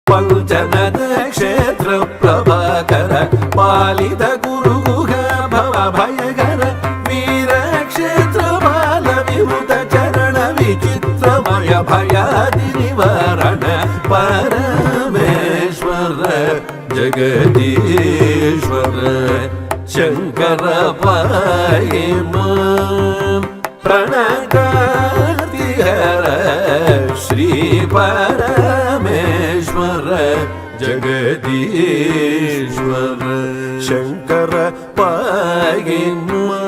పంచనద క్షేత్ర ప్రభాకర పాలిత గురుగుహ భవ భయకర వీర క్షేత్ర బాల విముత చరణ విచిత్రమయ భయాది నివారణ పరమేశ్వర జగదీశ్వర శంకర పాయమా ప్రణకార్తిహర శ్రీ పరమేశ్వర జగదీశ్వర శంకర పాయమా.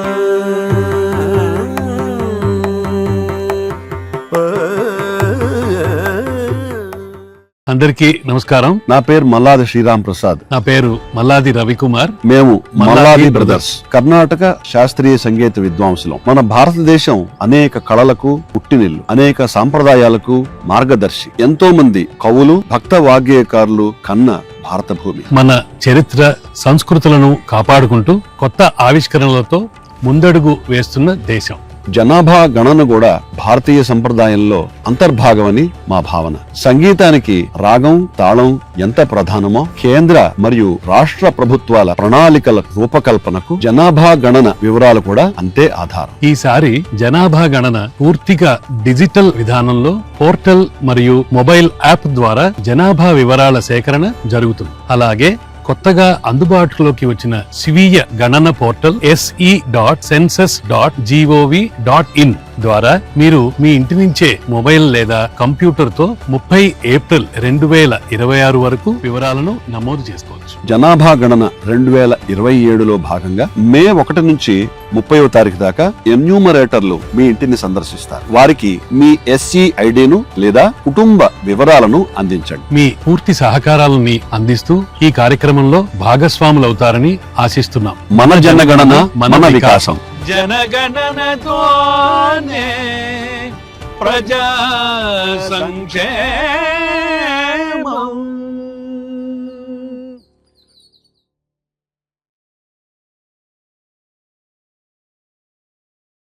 అందరికీ నమస్కారం. నా పేరు మల్లాది శ్రీరామ్ ప్రసాద్. నా పేరు మల్లాది రవికుమార్. మేము మల్లాది బ్రదర్స్. కర్ణాటక శాస్త్రీయ సంగీత విద్వాంసులం. మన భారతదేశం అనేక కళలకు పుట్టినిల్లు, అనేక సాంప్రదాయాలకు మార్గదర్శి. ఎంతో మంది కవులు, భక్త వాగ్గేయకారులు కన్న భారత భూమి. మన చరిత్ర, సంస్కృతులను కాపాడుకుంటూ కొత్త ఆవిష్కరణలతో ముందడుగు వేస్తున్న దేశం. జనాభా గణన కూడా భారతీయ సంప్రదాయంలో అంతర్భాగమని మా భావన. సంగీతానికి రాగం, తాళం ఎంత ప్రధానమో కేంద్ర మరియు రాష్ట్ర ప్రభుత్వాల ప్రణాళికల రూపకల్పనకు జనాభా గణన వివరాలు కూడా అంతే ఆధారం. ఈసారి జనాభా గణన పూర్తిగా డిజిటల్ విధానంలో పోర్టల్ మరియు మొబైల్ యాప్ ద్వారా జనాభా వివరాల సేకరణ జరుగుతుంది. అలాగే కొత్తగా అందుబాటులోకి వచ్చిన స్వీయ గణన పోర్టల్ se.census.gov.in ద్వారా మీరు మీ ఇంటి నుంచే మొబైల్ లేదా కంప్యూటర్ తో 30 ఏప్రిల్ 2026 వరకు వివరాలను నమోదు చేసుకోవచ్చు. జనాభా గణన 2027లో భాగంగా మే 1 నుంచి 30వ తారీఖు దాకా ఎన్యూమరేటర్లు మీ ఇంటిని సందర్శిస్తారు. వారికి మీ SC ఐడిను లేదా కుటుంబ వివరాలను అందించండి. మీ పూర్తి సహకారాలని అందిస్తూ ఈ కార్యక్రమంలో భాగస్వాములవుతారని ఆశిస్తున్నాం. మన జనగణన మన వికాసం. జనగణనతోనే ప్రజా సంక్షేమ